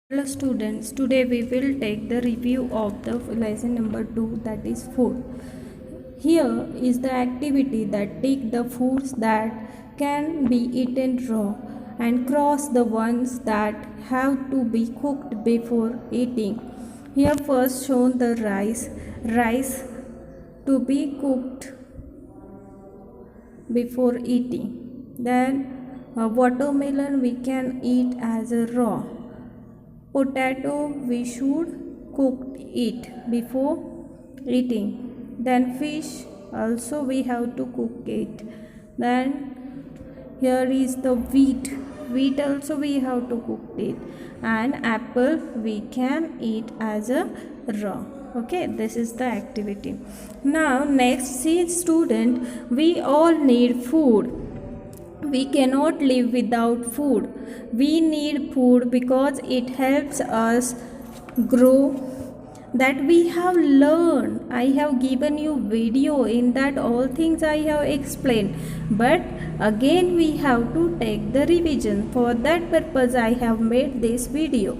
Hello students, today we will take the review of the lesson number 2, that is food. Here is the activity that take the foods that can be eaten raw and cross the ones that have to be cooked before eating. Here first shown the rice to be cooked before eating. Then watermelon we can eat as a raw. Potato we should cook it before eating. Then fish also we have to cook it. Then here is the wheat also we have to cook it. And apple we can eat as a raw. Okay, this is the activity. Now next, see student, we all need food. We cannot live without food. We need food because it helps us grow. That we have learned. I have given you video in that all things I have explained, but again we have to take the revision. For that purpose I have made this video.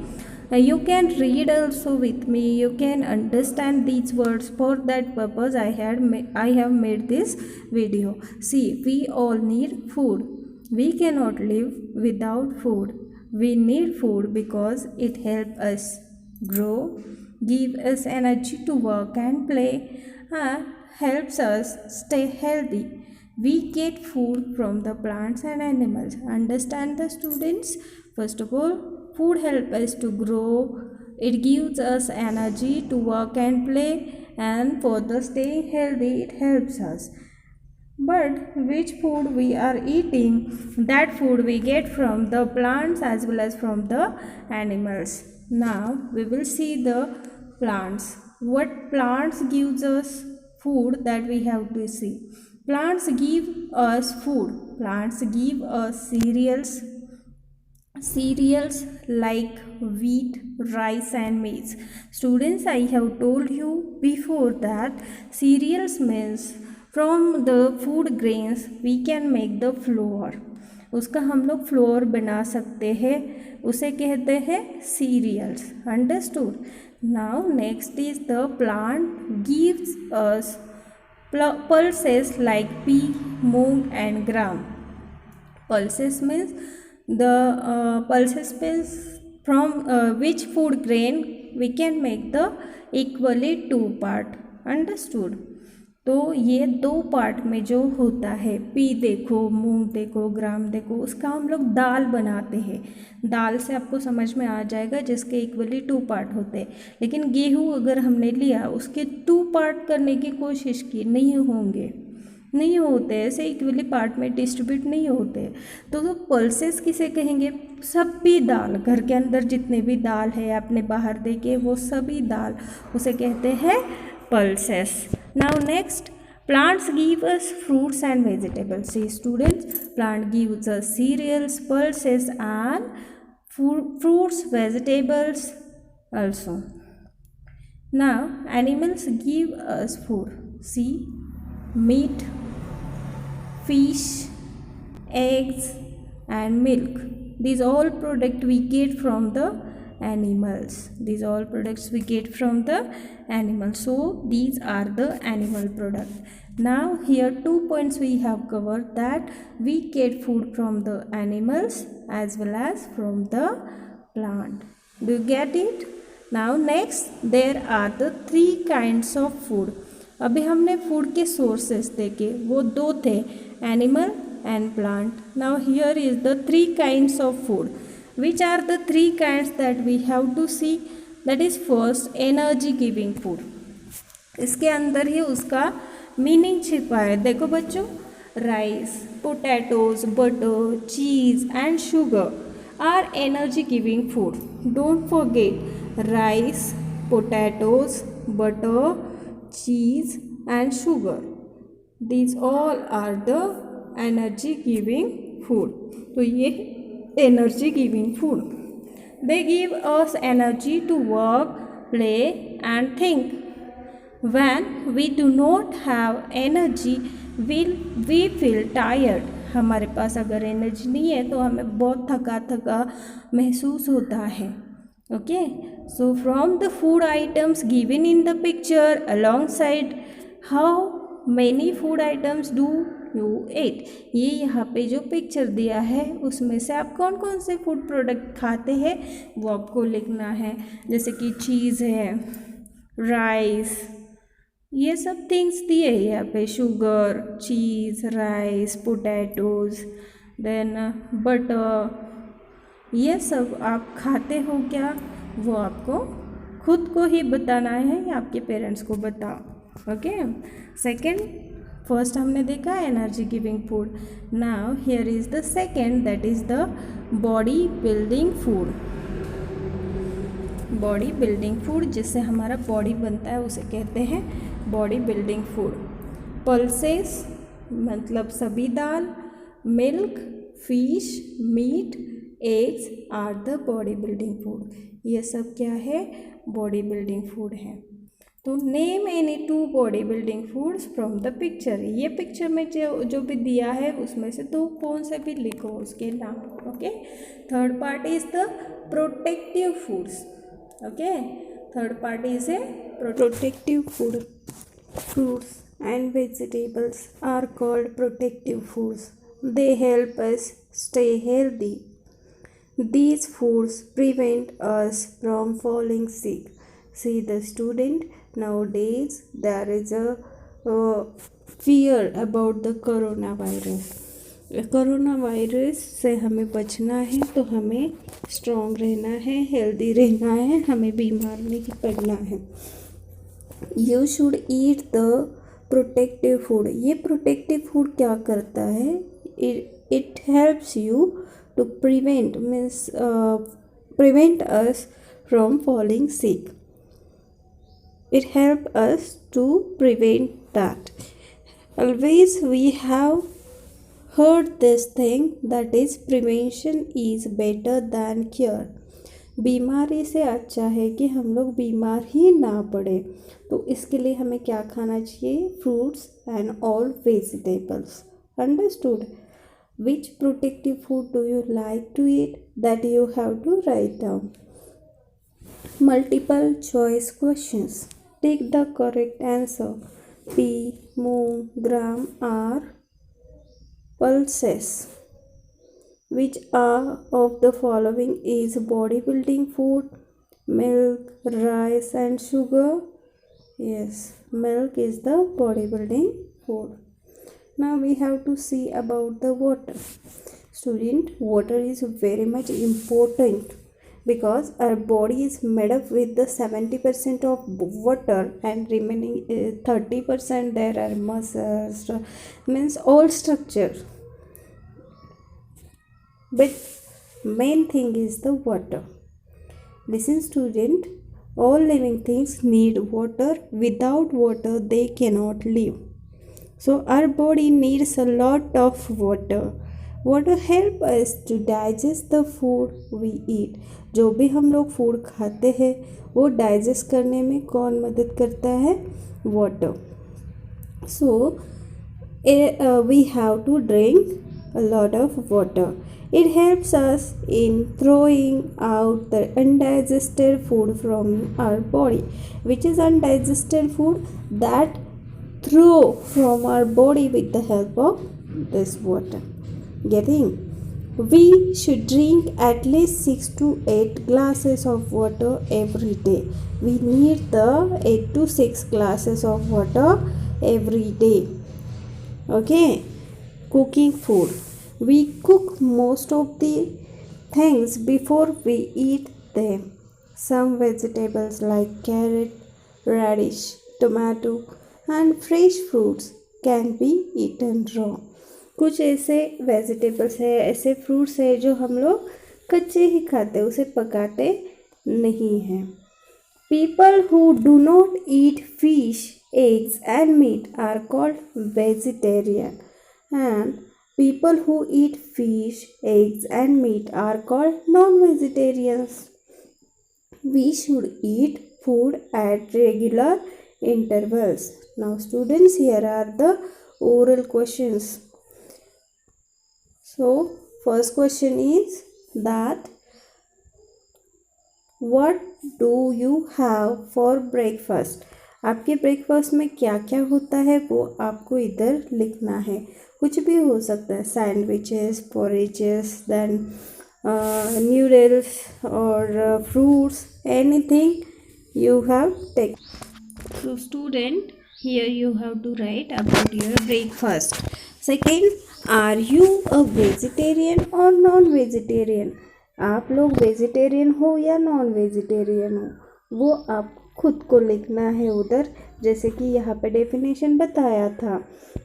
You can read also with me, you can understand these words. For that purpose I have made this video. See, we all need food. We cannot live without food. We need food because it helps us grow, give us energy to work and play, and helps us stay healthy. We get food from the plants and animals. Understand the students? First of all, food helps us to grow. It gives us energy to work and play, and for the staying healthy it helps us. But which food we are eating, that food we get from the plants as well as from the animals. Now we will see the plants. What plants gives us food, that we have to see. Plants give us food. Plants give us cereals like wheat, rice and maize. Students, I have told you before that cereals means from the food grains we can make the flour. उसका हम लोग floor बना सकते हैं, उसे कहते हैं cereals. Understood? Now next is the plant gives us pulses like pea, moong and gram. Pulses means the pulses means from which food grain we can make the equally two part. Understood? तो ये दो part में जो होता है, P देखो, मूंग देखो, ग्राम देखो, उसका हम लोग दाल बनाते हैं. दाल से आपको समझ में आ जाएगा जिसके इक्वली टू पार्ट होते हैं. लेकिन गेहूँ अगर हमने लिया, उसके टू पार्ट करने की कोशिश की, नहीं होंगे, नहीं होते, ऐसे इक्वली पार्ट में डिस्ट्रीब्यूट नहीं होते. तो पल्सेस किसे कहेंगे? सभी दाल, घर के अंदर जितने भी दाल है, आपने बाहर देखे वो सभी दाल, उसे कहते हैं pulses. Now next, plants give us fruits and vegetables. See students, plant gives us cereals, pulses and fruits, vegetables also. Now animals give us food. See, meat, fish, eggs and milk. These all products we get from the animals. These all products we get from the animals. So these are the animal products. Now here 2 points we have covered, that we get food from the animals as well as from the plant. Do you get it? Now next, there are the 3 kinds of food. अभी हमने food के sources देखे, वो दो थे, animal and plant. Now here is the 3 kinds of food. Which are the 3 kinds that we have to see? That is first, energy giving food. इसके अंदर ही उसका मीनिंग छिपा है. देखो बच्चों, rice, potatoes, butter, cheese and sugar are energy giving food. Don't forget, rice, potatoes, butter, cheese and sugar. These all are the energy giving food. तो ये energy giving food. They give us energy to work, play and think. When we do not have energy, we feel tired. हमारे पास अगर energy नहीं है तो हमें बहुत थका थका महसूस होता है. Okay, so from the food items given in the picture alongside, how many food items do you eat? ये यहाँ पे जो पिक्चर दिया है उसमें से आप कौन कौन से फूड प्रोडक्ट खाते हैं वो आपको लिखना है। जैसे कि चीज़ है, राइस, ये सब थिंग्स दिए हैं यहाँ पे, शुगर, चीज़, राइस, पोटैटोज, देन बटर, ये सब आप खाते हो क्या, वो आपको खुद को ही बताना है या आपके पेरेंट्स को बताओ। ओके, सेकंड, फर्स्ट हमने देखा energy giving food. Now here is the second, that is the body building food. Body building food, जिससे हमारा बॉडी बनता है उसे कहते हैं बॉडी बिल्डिंग फूड। पल्सेस मतलब सभी दाल, milk, fish, meat, eggs are the body building food. ये सब क्या है, बॉडी बिल्डिंग फूड है। तो name any 2 body building foods from the picture. ये पिक्चर में जो भी दिया है उसमें से 2 कौन से भी लिखो उसके नाम। Okay, third part is the protective foods. Okay, third part is a protective food. Fruits and vegetables are called protective foods. They help us stay healthy. These foods prevent us from falling sick. See the student, nowadays there is a fear about the coronavirus. Corona virus से हमें बचना है तो हमें strong रहना है, healthy रहना है, हमें बीमार नहीं पड़ना है। You should eat the protective food. ये प्रोटेक्टिव फूड क्या करता है, it helps you to prevent us from falling sick. It help us to prevent that. Always we have heard this thing, that is prevention is better than cure. बीमारी से अच्छा है कि हम लोग बीमार ही ना पड़े। तो इसके लिए हमें क्या खाना चाहिए, fruits and all vegetables. Understood? Which protective food do you like to eat, that you have to write down. Multiple choice questions, take the correct answer. Pea, moong, gram are pulses. Which of the following is bodybuilding food? Milk, rice and sugar. Yes, milk is the bodybuilding food. Now we have to see about the water. Student, water is very much important because our body is made up with the 70% of water and remaining 30% there are muscles, means all structure, but main thing is the water. Listen student, all living things need water. Without water they cannot live. So our body needs a lot of water. Water help us to digest the food we eat. जो भी हम लोग food खाते हैं वो digest करने में कौन मदद करता है, water. So we have to drink a lot of water. It helps us in throwing out the undigested food from our body. Which is undigested food? That throw from our body with the help of this water. Getting? We should drink at least 6 to 8 glasses of water every day. We need the 8 to 6 glasses of water every day. Okay? Cooking food. We cook most of the things before we eat them. Some vegetables like carrot, radish, tomato and fresh fruits can be eaten raw. कुछ ऐसे vegetables है, ऐसे fruits है जो हम लोग कच्चे ही खाते, उसे पकाते नहीं हैं. People who do not eat fish, eggs and meat are called vegetarian, and people who eat fish, eggs and meat are called non-vegetarians. We should eat food at regular intervals. Now students, here are the oral questions. So first question is that What do you have for breakfast? आपके breakfast में क्या क्या होता है वो आपको इधर लिखना है. कुछ भी हो सकता है, sandwiches, porridges, then noodles or fruits, anything you have taken. So student, here you have to write about your breakfast. Second, are you a vegetarian or non-vegetarian? आप लोग वेजिटेरियन हो या नॉन वेजिटेरियन हो, वो आप खुद को लिखना है उधर. जैसे कि यहाँ पे डेफिनेशन बताया था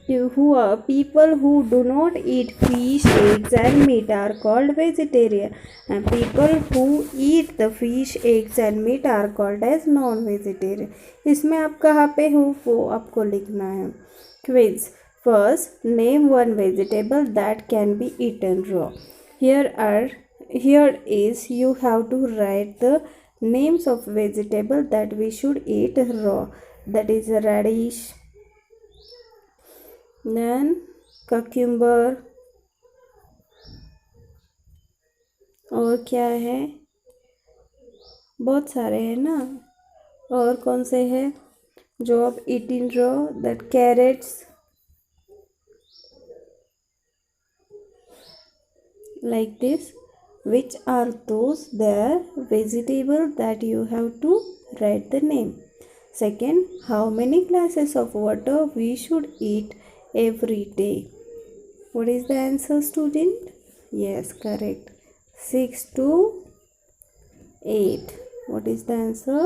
कि who are people who do not eat fish, eggs and meat are called vegetarian, and people who eat the fish, eggs and meat are called as non-vegetarian. इसमें आप कहाँ पे हो वो आपको लिखना है. Quiz. First, name one vegetable that can be eaten raw. Here is you have to write the names of vegetable that we should eat raw. That is radish, then cucumber, और क्या है, बहुत सारे हैं ना. और कौन से हैं जो आप eat in raw? That carrots, like this. Which are those there vegetable that you have to write the name? Second, how many glasses of water we should eat every day? What is the answer, student? Yes, correct. 6 to 8. What is the answer?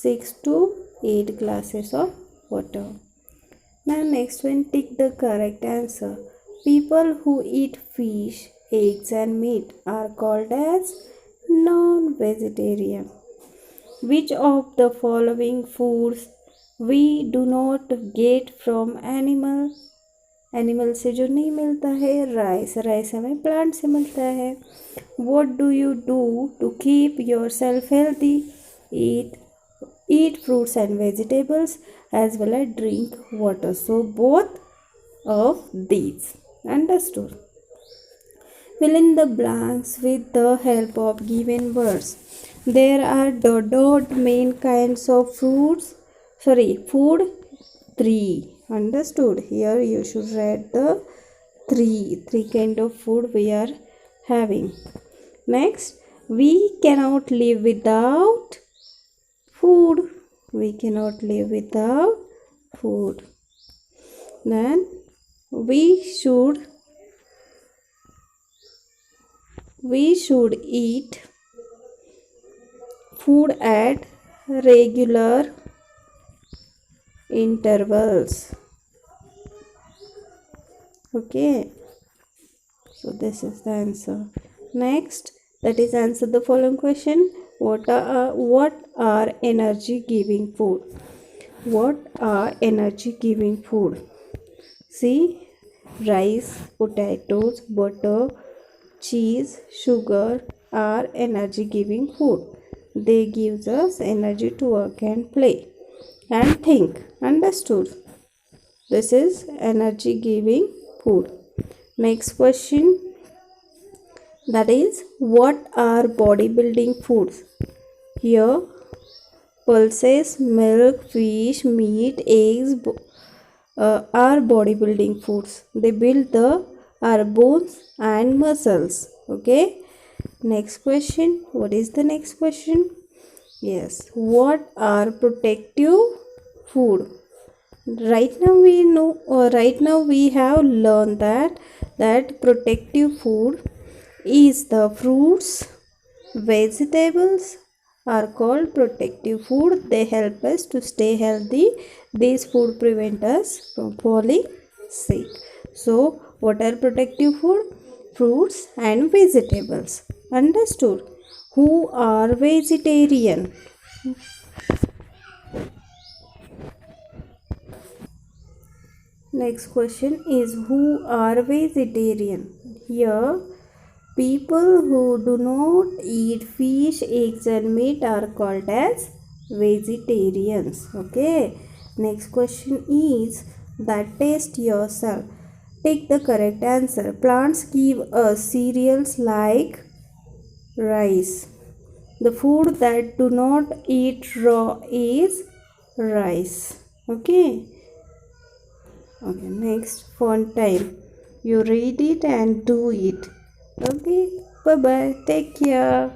6 to 8 glasses of water. Now next one, tick the correct answer. People who eat fish, eggs and meat are called as non-vegetarian. Which of the following foods we do not get from animal? Animal से जो नहीं मिलता है, rice हमें plant से मिलता है. What do you do to keep yourself healthy? Eat fruits and vegetables as well as drink water. So both of these. Understood? Fill in the blanks with the help of given words. There are dot main kinds of food. 3. Understood? Here you should write the three kind of food we are having. Next, we cannot live without food. We cannot live without food. Then we should eat food at regular intervals. Okay, so this is the answer. Next, that is answer the following question. What are energy giving food? What are energy giving food? See, rice, potatoes, butter, cheese, sugar are energy giving food. They gives us energy to work and play and think. Understood? This is energy giving food. Next question, that is, what are bodybuilding foods? Here, pulses, milk, fish, meat, eggs are bodybuilding foods. They build our bones and muscles. Okay. Next question. What is the next question? Yes. What are protective food? Right now we know, right now we have learned that protective food is the fruits, vegetables are called protective food. They help us to stay healthy. These food prevent us from falling sick. So, what are protective food? Fruits and vegetables. Understood? Who are vegetarian? Next question is, who are vegetarian? Here, people who do not eat fish, eggs and meat are called as vegetarians. Okay. Next question is that test yourself. Take the correct answer. Plants give us cereals like rice. The food that do not eat raw is rice. Okay. Okay, next fun time. You read it and do it. Okay, bye bye. Take care.